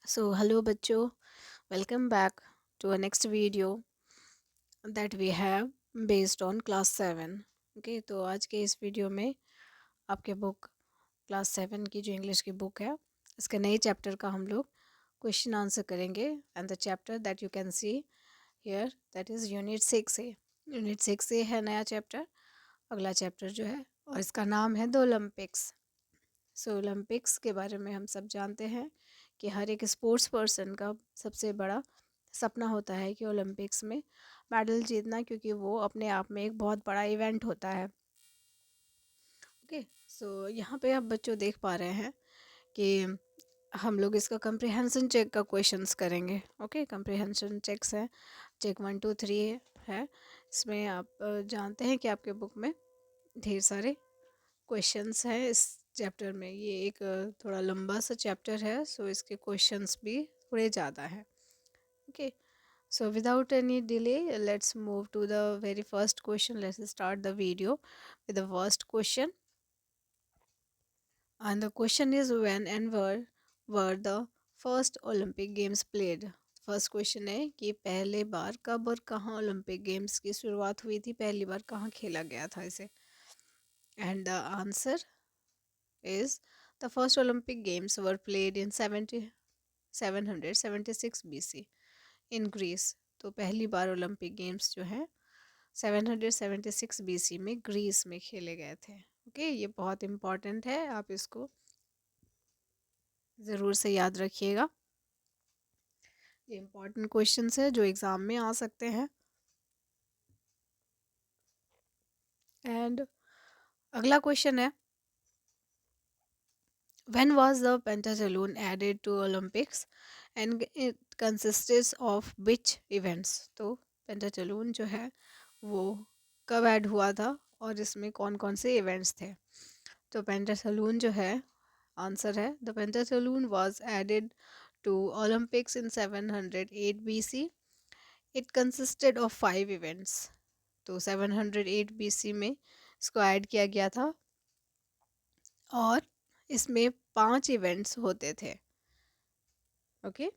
So hello बच्चों, welcome back to a next video that we have based on class 7. Okay, तो आज के इस वीडियो में आपके बुक क्लास 7 की जो इंग्लिश की बुक है इसके नए चैप्टर का हम लोग क्वेश्चन आंसर करेंगे and the chapter that you can see here that is unit 6 A. Unit 6 ए है नया चैप्टर, अगला चैप्टर जो है, और इसका नाम है द ओलंपिक्स. सो ओलंपिक्स के बारे में हम सब जानते हैं कि हर एक स्पोर्ट्स पर्सन का सबसे बड़ा सपना होता है कि ओलंपिक्स में मेडल जीतना, क्योंकि वो अपने आप में एक बहुत बड़ा इवेंट होता है. ओके, सो यहाँ पे आप बच्चों देख पा रहे हैं कि हम लोग इसका कंप्रिहेंशन चेक का क्वेश्चंस करेंगे. ओके, कंप्रिहेंशन चेक्स हैं, चेक 1 2 3 है. इसमें आप जानते हैं कि आपके बुक में ढेर सारे क्वेश्चंस हैं इस चैप्टर में. ये एक थोड़ा लंबा सा चैप्टर है, सो इसके क्वेश्चंस भी थोड़े ज़्यादा हैं. Okay, so without any delay, let's move to the very first question. Let's start the video with the first question. And the question is, when and were the first Olympic Games played? First question है कि पहले बार कब और कहाँ Olympic games की शुरुआत हुई थी, पहली बार कहाँ खेला गया था इसे. And the answer is the first Olympic Games were played in 776 BC in Greece. तो पहली बार ओलंपिक गेम्स जो है 776 BC में ग्रीस में खेले गए थे. ओके, ये बहुत इम्पॉर्टेंट है, आप इसको ज़रूर से याद रखिएगा. ये इम्पॉर्टेंट क्वेश्चंस है जो एग्ज़ाम में आ सकते हैं. एंड अगला क्वेश्चन है, when was the pentathlon added to Olympics and it consists of which events? तो pentathlon जो है वो कब ऐड हुआ था और इसमें कौन कौन से इवेंट्स थे. तो pentathlon जो है, आंसर है the pentathlon was added to Olympics in 708 BC. It consisted of 5 events. तो 708 BC में इसको ऐड किया गया था और इसमें 5 इवेंट्स होते थे. ओके,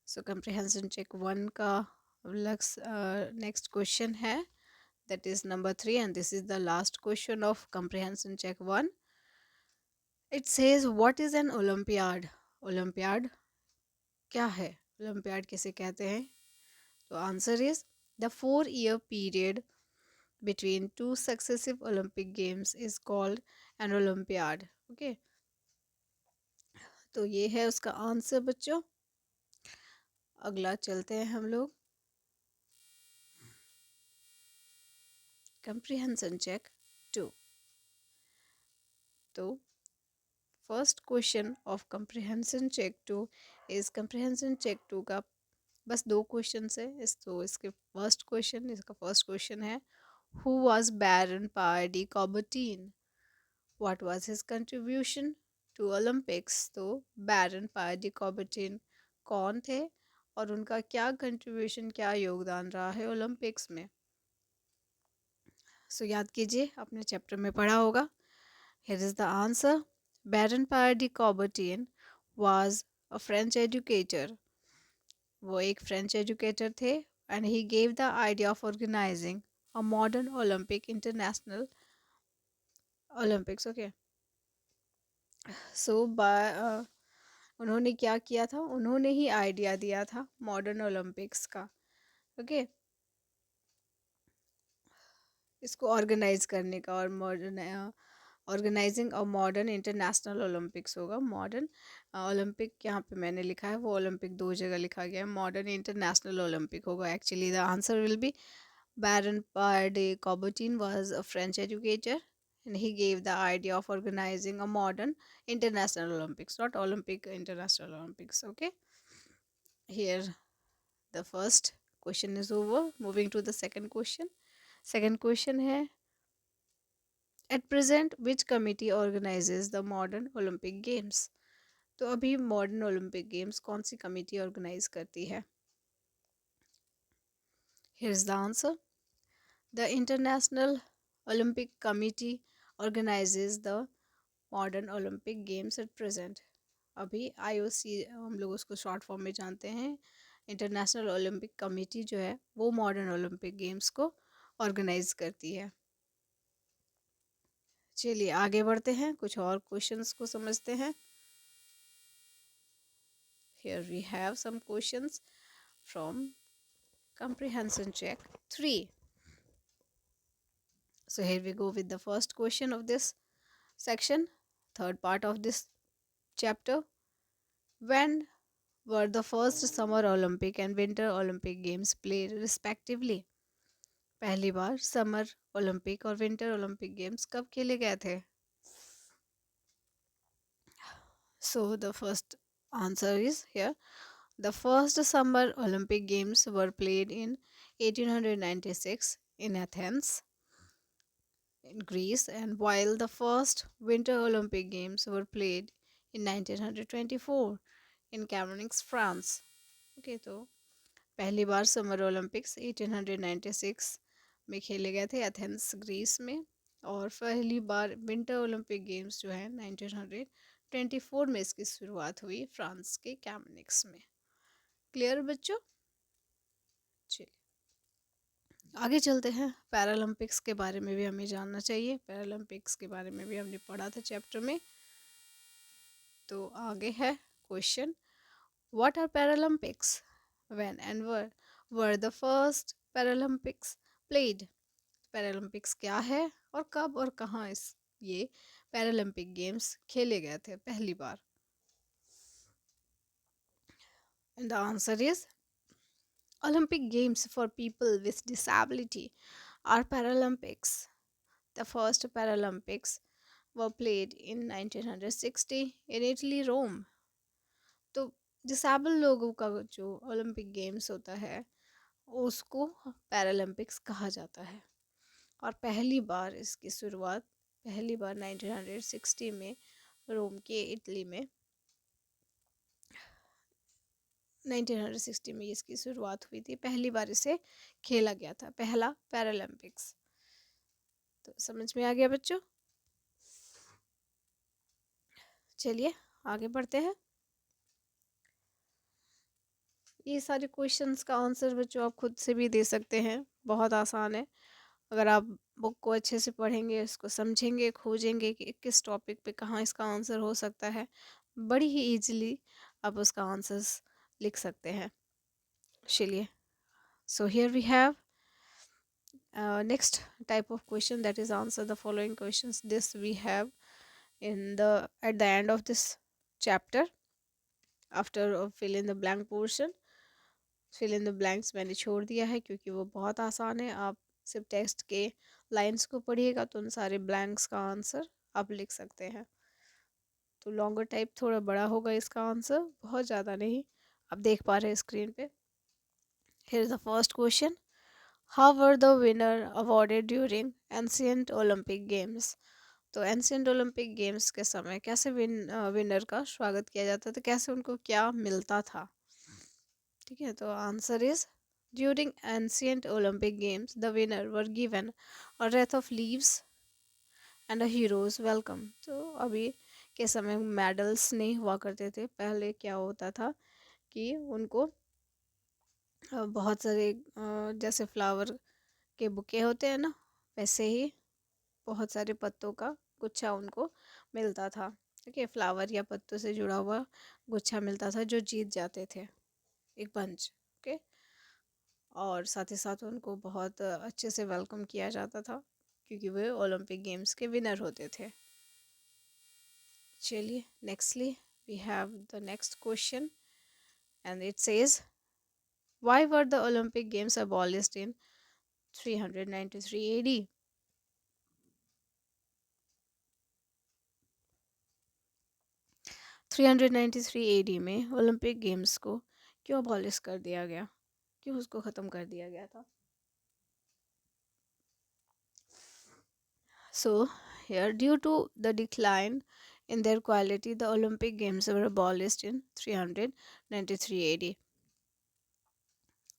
सो कंप्रिहेंशन चेक 1 का नेक्स्ट क्वेश्चन है, that is number 3 and this is the last question of comprehension check 1. It says what is an Olympiad. Olympiad क्या है, ओलंपियाड किसे कहते हैं? तो answer is the 4-year period between two successive Olympic Games is called an Olympiad. Okay, तो ये है उसका आंसर बच्चों. अगला चलते हैं हम लोग, कंप्रिहेंशन चेक 2. तो first question of comprehension check 2 is comprehension check 2 का बस 2 क्वेश्चन है तो इसके इसका फर्स्ट क्वेश्चन है, who was Baron Pierre de Coubertin, what was his contribution to Olympics. तो बैरन पार्डी कॉबर्टीन कौन थे और उनका क्या कंट्रीब्यूशन, क्या योगदान रहा है ओलंपिक्स में. सो याद कीजिए, आपने चैप्टर में पढ़ा होगा. Here is the answer. Baron Pierre de Coubertin was a French educator. वो एक फ्रेंच एजुकेटर थे and he gave the idea of organizing a modern Olympic international Olympics. Okay. So उन्होंने क्या किया था, उन्होंने ही आइडिया दिया था मॉडर्न ओलंपिक्स का. ओके, इसको ऑर्गेनाइज करने का, और modern organizing a modern international Olympics होगा. मॉडर्न ओलंपिक यहाँ पे मैंने लिखा है, वो ओलंपिक 2 जगह लिखा गया है, मॉडर्न इंटरनेशनल ओलंपिक होगा. Actually the answer will be Baron Pierre de Coubertin was a French educator and he gave the idea of organizing a modern international Olympics, not Olympic international Olympics. Okay, here the first question is over. Moving to the second question. Second question है, at present which committee organizes the modern Olympic Games. तो अभी modern Olympic games कौन सी committee organise करती है? Here is the answer. The international Olympic committee organizes the modern Olympic Games at present. अभी IOC हम लोग उसको शॉर्ट फॉर्म में जानते हैं, इंटरनेशनल ओलंपिक कमेटी जो है वो मॉडर्न ओलंपिक गेम्स को ऑर्गेनाइज करती है। चलिए आगे बढ़ते हैं, कुछ और क्वेश्चंस को समझते हैं। Here we have some questions from comprehension check 3. So here we go with the first question of this section, third part of this chapter. When were the first summer Olympic and winter Olympic games played respectively? पहली बार summer Olympic और winter Olympic games कब खेले गए थे? So the first answer is here. The first summer Olympic games were played in 1896 in Athens, in Greece, and while the first winter Olympic games were played in 1924 in Chamonix, France. Okay, तो पहली बार summer Olympics 1896 में खेले गए थे Athens Greece में, और पहली बार winter Olympic games जो है 1924 में इसकी शुरुआत हुई फ्रांस के कैमनिक्स में। क्लियर बच्चों? चलिए आगे चलते हैं। पैरालंपिक्स के बारे में भी हमें जानना चाहिए, पैरालंपिक्स के बारे में भी हमने पढ़ा था चैप्टर में। तो आगे है question, what are Paralympics? When and where the first Paralympics played? Paralympics क्या है और कब और कहाँ ये पैरालंपिक गेम्स खेले गए थे पहली बार? And the answer is Olympic Games for people with disability are Paralympics. The first Paralympics were played in 1960 in Italy, Rome. तो डिसेबल लोगों का जो ओलंपिक गेम्स होता है उसको पैरालंपिक्स कहा जाता है, और पहली बार इसकी शुरुआत पहली बार 1960 में रोम के इटली में 1960 में इसकी शुरुआत हुई थी, पहली बार इसे खेला गया था, पहला पैरालंपिक्स। तो समझ में आ गया बच्चों? चलिए आगे बढ़ते हैं। ये सारे क्वेश्चंस का आंसर बच्चों आप खुद से भी दे सकते हैं, बहुत आसान है। अगर आप बुक को अच्छे से पढ़ेंगे, इसको समझेंगे, खोजेंगे कि किस टॉपिक पे कहाँ इसका आंसर हो सकता है, बड़ी ही इजीली आप उसका आंसर्स लिख सकते हैं। चलिए, so here we have next type of question, that is answer the following questions. This we have at the end of this chapter, after fill in the blank portion. fill in the blanks मैंने छोड़ दिया है क्योंकि वो बहुत आसान है। आप सिर्फ टेक्स्ट के लाइंस को पढ़िएगा तो उन सारे ब्लैंक्स का आंसर आप लिख सकते हैं। तो लॉन्गर टाइप थोड़ा बड़ा होगा इसका आंसर, बहुत ज़्यादा नहीं। आप देख पा रहे हैं स्क्रीन पे। Here is the first question, How were the winner awarded during ancient Olympic games? तो एंशियंट ओलंपिक गेम्स के समय कैसे विनर का स्वागत किया जाता था, कैसे उनको क्या मिलता था? ठीक है, तो answer is during ancient Olympic games the winner were given a wreath of leaves and a heroes welcome. तो अभी के समय मेडल्स नहीं हुआ करते थे, पहले क्या होता था कि उनको बहुत सारे जैसे फ्लावर के बुके होते हैं ना, वैसे ही बहुत सारे पत्तों का गुच्छा उनको मिलता था। ठीक है, फ्लावर या पत्तों से जुड़ा हुआ गुच्छा मिलता था जो जीत जाते थे, एक बंच। ओके, और साथ ही साथ उनको बहुत अच्छे से वेलकम किया जाता था क्योंकि वे ओलंपिक गेम्स के विनर होते थे। चलिए nextly we have the next question and it says, why were the Olympic Games abolished in 393 AD? 393 AD में ओलंपिक गेम्स को क्यों अबॉलिश कर दिया गया, क्यों उसको ख़त्म कर दिया गया था? So here, due to the decline in their quality, the Olympic Games were abolished in 393 AD.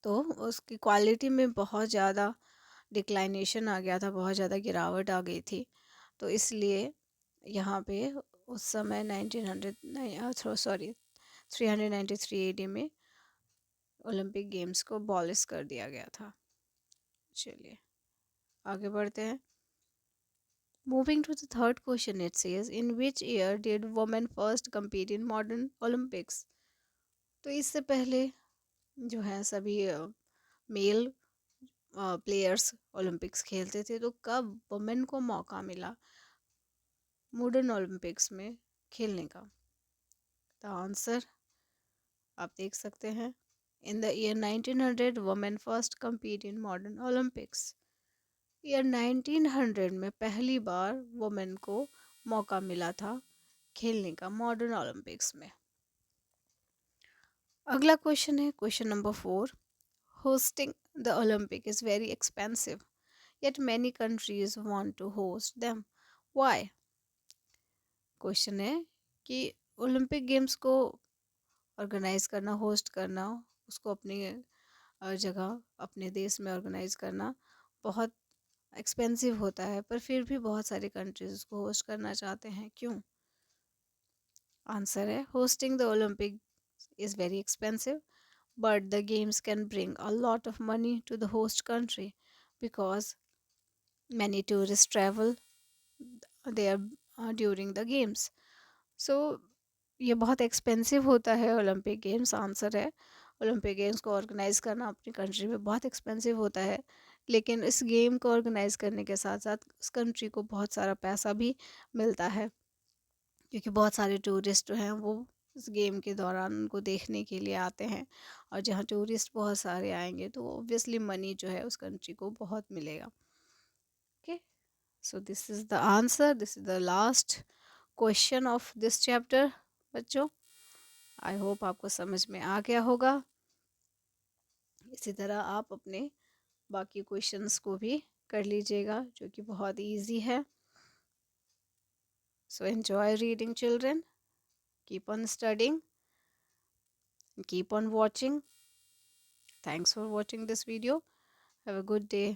तो उसकी क्वालिटी में बहुत ज़्यादा डिक्लाइनेशन आ गया था, बहुत ज़्यादा गिरावट आ गई थी, तो इसलिए यहाँ पे उस समय 1900 सॉरी 393 AD में ओलंपिक गेम्स को अबॉलिश कर दिया गया था। चलिए आगे बढ़ते हैं। Moving to the third question, it says, in which year did women first compete in modern Olympics? तो इससे पहले जो है सभी मेल प्लेयर्स ओलंपिक्स खेलते थे, तो कब वुमेन को मौका मिला मॉडर्न ओलंपिक्स में खेलने का? द आंसर आप देख सकते हैं, in the year 1900 women first compete in modern Olympics। Year 1900 में पहली बार वुमेन को मौका मिला था खेलने का मॉडर्न ओलंपिक्स में। अगला क्वेश्चन है question number 4। Hosting the Olympic is very expensive yet many countries want to host them, why? Question है कि ओलंपिक गेम्स को ऑर्गेनाइज करना, होस्ट करना, उसको अपनी जगह अपने देश में ऑर्गेनाइज करना बहुत एक्सपेंसिव होता है, पर फिर भी बहुत सारी कंट्रीज उसको होस्ट करना चाहते हैं, क्यों? आंसर है, hosting the Olympic is very expensive but the games can bring a lot of money to the host country because many tourists travel there during the games. So ये बहुत expensive होता है Olympic games. Answer है, Olympic games को organise करना अपनी country में बहुत एक्सपेंसिव होता है, लेकिन इस गेम को ऑर्गेनाइज करने के साथ साथ उस कंट्री को बहुत सारा पैसा भी मिलता है, क्योंकि बहुत सारे टूरिस्ट जो हैं वो इस गेम के दौरान उनको देखने के लिए आते हैं, और जहाँ टूरिस्ट बहुत सारे आएंगे तो ऑब्वियसली मनी जो है उस कंट्री को बहुत मिलेगा। Okay, so this is the answer, this is the last question of this chapter. बच्चों, आई होप आपको समझ में आ गया होगा। इसी तरह आप अपने बाकी क्वेश्चंस को भी कर लीजिएगा, जो कि बहुत इजी है। So enjoy reading children, keep on studying, keep on watching. Thanks for watching this video. Have a good day.